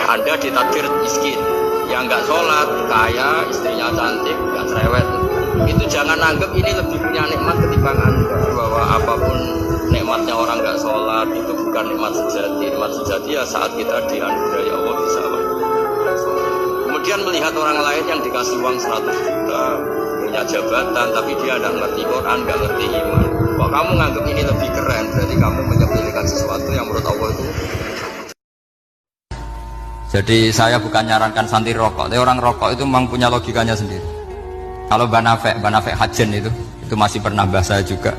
Anda ditakdir miskin, yang nggak sholat, kaya, istrinya cantik, nggak cerewet. Itu jangan anggap ini lebih punya nikmat ketimbang Anda. Bahwa apapun nikmatnya orang nggak sholat itu bukan nikmat sejati. Nikmat sejati ya saat kita dianugerahi Allah bisa sholat. Kemudian melihat orang lain yang dikasih uang 100 juta, punya jabatan, tapi dia tidak ngerti Quran, nggak ngerti iman. Kok kamu nganggap ini lebih keren? Berarti kamu menyepelekan sesuatu yang menurut Allah itu. Jadi saya bukan nyarankan santri rokok, tapi orang rokok itu memang punya logikanya sendiri. Kalau Banafek Hajen itu masih pernah bahas saya juga.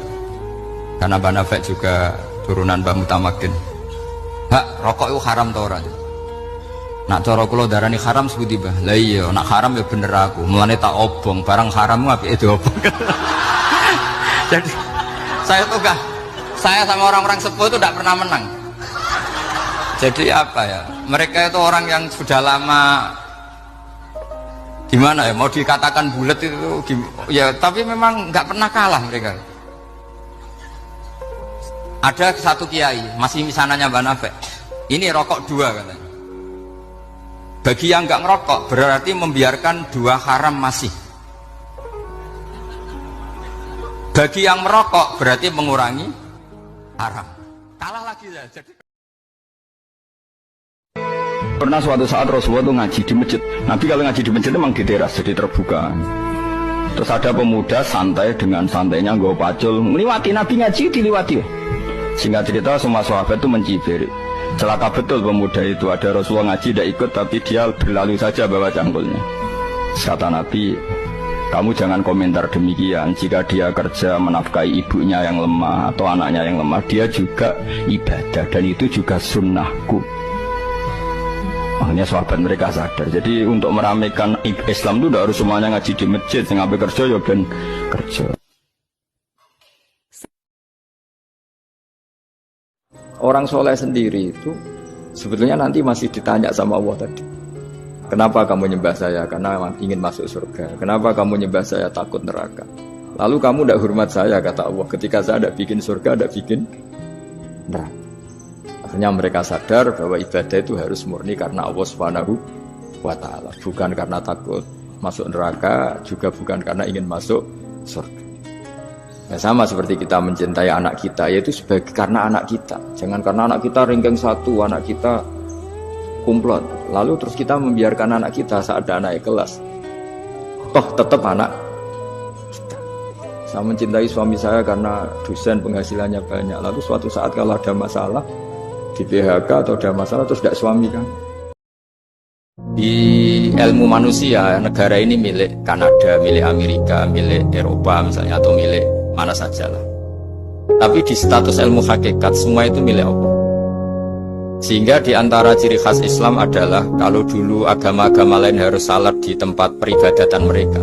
Karena Banafek juga turunan Mbah Mutamakin. Hak, rokok itu haram tau orang. Nak cara kula darani haram sebuti bah. Lah iya, nak haram ya bener aku. Mulane tak obong, barang harammu apike diobong. Jadi saya sama orang-orang sepuh itu tidak pernah menang. Jadi apa ya? Mereka itu orang yang sudah lama gimana ya? Mau dikatakan bulat itu ya, tapi memang nggak pernah kalah mereka. Ada satu kiai masih misananya Banafek. Ini rokok 2 katanya. Bagi yang nggak ngerokok berarti membiarkan 2 haram masih. Bagi yang merokok berarti mengurangi haram. Kalah lagi ya. Jadi pernah suatu saat Rasulullah itu ngaji di masjid. Nabi kalau ngaji di masjid memang di teras, jadi terbuka. Terus ada pemuda santai dengan santainya nggak pacul melewati Nabi ngaji diliwati. Singkat cerita semua sahabat itu mencibir. Celaka betul pemuda itu, ada Rasulullah ngaji tidak ikut tapi dia berlalu saja bawa cangkulnya. Kata Nabi, kamu jangan komentar demikian. Jika dia kerja menafkahi ibunya yang lemah atau anaknya yang lemah, dia juga ibadah dan itu juga sunnahku. Makanya sahabat mereka sadar. Jadi untuk meramaikan Islam itu tidak harus semuanya ngaji di masjid. Yang sampai kerja ya ben kerja. Orang soleh sendiri itu sebetulnya nanti masih ditanya sama Allah tadi. Kenapa kamu nyembah saya? Karena ingin masuk surga. Kenapa kamu nyembah saya? Takut neraka. Lalu kamu tidak hormat saya, kata Allah. Ketika saya tidak bikin surga, tidak bikin neraka. Akhirnya mereka sadar bahwa ibadah itu harus murni karena Allah Subhanahu wa ta'ala. Bukan karena takut masuk neraka, juga bukan karena ingin masuk surga. Ya, sama seperti kita mencintai anak kita, yaitu sebagai karena anak kita. Jangan karena anak kita ringkeng 1, anak kita kumplot. Lalu terus kita membiarkan anak kita saat ada anak kelas. Toh tetap anak kita. Saya mencintai suami saya karena dosen penghasilannya banyak. Lalu suatu saat kalau ada masalah di PHK atau ada masalah terus tidak suami kan. di ilmu manusia negara ini milik Kanada, milik Amerika, milik Eropa misalnya, atau milik mana sajalah. Tapi di status ilmu hakikat semua itu milik Allah. Sehingga di antara ciri khas Islam adalah kalau dulu agama-agama lain harus salat di tempat peribadatan mereka,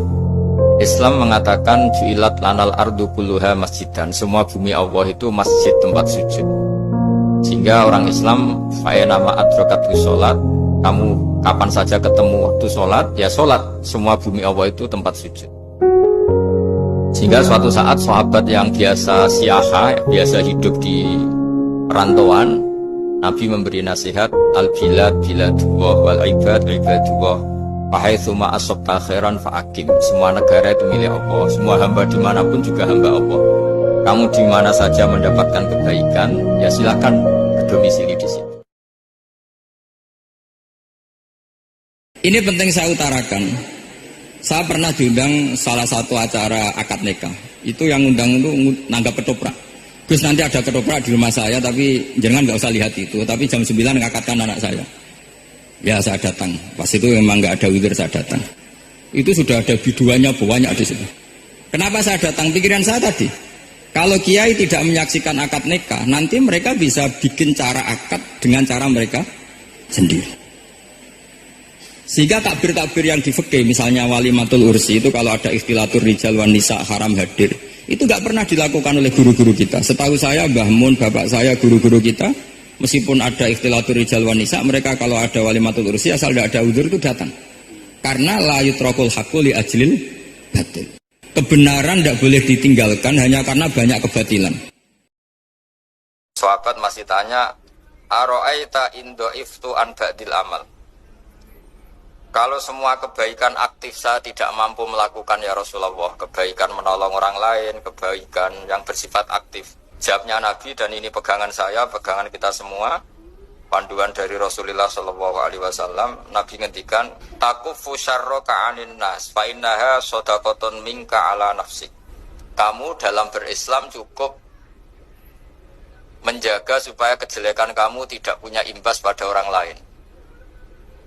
Islam mengatakan ju'ilat lanal ardu kulluha masjidan, semua bumi Allah itu masjid, tempat sujud. Sehingga orang Islam fa'enama adrokatu sholat, kamu kapan saja ketemu waktu sholat, ya sholat, semua bumi Allah itu tempat sujud. Sehingga suatu saat sahabat yang biasa siaha, biasa hidup di perantauan, Nabi memberi nasihat, al-bilad biladullah wal ibad ibadullah, fahaitsuma asabta khairan fa'akim. Semua negara itu milik Allah, semua hamba dimanapun juga hamba Allah. Kamu di mana saja mendapatkan kebaikan, ya silakan berdomisili di situ. Ini penting saya utarakan. Saya pernah diundang salah satu acara akad nikah. Itu yang undang itu nanggap ketoprak. Gus, nanti ada ketoprak di rumah saya, tapi jangan nggak usah lihat itu. Tapi jam 9 ngakatkan anak saya. Ya saya datang. Pas itu memang nggak ada witir, saya datang. Itu sudah ada biduannya banyak di situ. Kenapa saya datang? Pikiran saya tadi, kalau kiai tidak menyaksikan akad nikah, nanti mereka bisa bikin cara akad dengan cara mereka sendiri. Sehingga takbir-takbir yang di fikih, misalnya walimatul ursi itu kalau ada ikhtilatur rijal wan nisa haram hadir, itu nggak pernah dilakukan oleh guru-guru kita. Setahu saya Mbah Mun, bapak saya, guru-guru kita, meskipun ada ikhtilatur rijal wan nisa, mereka kalau ada walimatul ursi asal tidak ada udzur itu datang. Karena la yutrakul haqqu li ajlil batil. Kebenaran tidak boleh ditinggalkan hanya karena banyak kebatilan. Sahabat masih tanya, aro'aita in do'iftu an ba'dil amal. Kalau semua kebaikan aktif saya tidak mampu melakukan ya Rasulullah, kebaikan menolong orang lain, kebaikan yang bersifat aktif. Jawabnya Nabi, dan ini pegangan saya, pegangan kita semua, panduan dari Rasulullah SAW. Nabi ngendikan, takufu syarroka anin nas, fa innaha sodakotun minka ala nafsik. Kamu dalam berislam cukup menjaga supaya kejelekan kamu tidak punya imbas pada orang lain.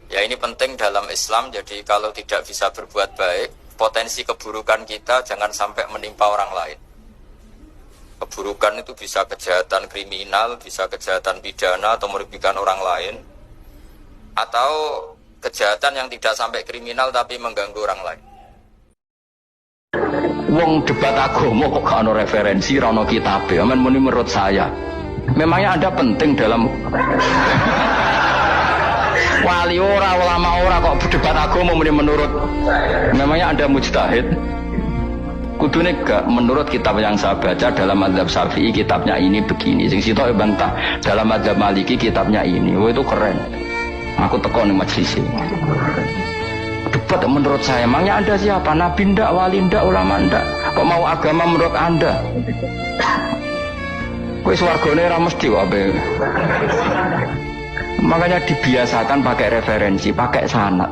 Ya ini penting dalam Islam, jadi kalau tidak bisa berbuat baik, potensi keburukan kita jangan sampai menimpa orang lain. Keburukan itu bisa kejahatan kriminal, bisa kejahatan pidana atau merugikan orang lain, atau kejahatan yang tidak sampai kriminal tapi mengganggu orang lain. Wong debat agama kok gak ada referensi, rano kitab. Aman muni menurut saya. Memangnya Anda penting dalam wali ora, ulama ora kok debat agama muni menurut. Memangnya Anda mujtahid? Kudune gak menurut kitab yang saya baca dalam mazhab Syafi'i kitabnya ini begini. Sing sitok bantah dalam mazhab Maliki kitabnya ini. Wah itu keren. Aku teko ning majelis ini. Debat menurut saya, emangnya Anda siapa? Nabi ndak, wali ndak, ulama ndak? Kok mau agama menurut Anda? Wis wargane ora mesti kok ape. Makanya dibiasakan pakai referensi, pakai sanad.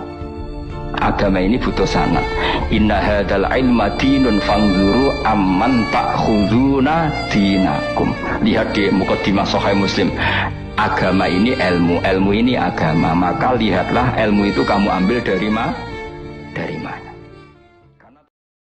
Agama ini butuh sanad. Inna hadzal ilma dinun fanzuru amman ta'khuduna dinakum. Lihat di mukadimah Sahih Muslim. Agama ini ilmu, ilmu ini agama. Maka lihatlah ilmu itu kamu ambil dari mana?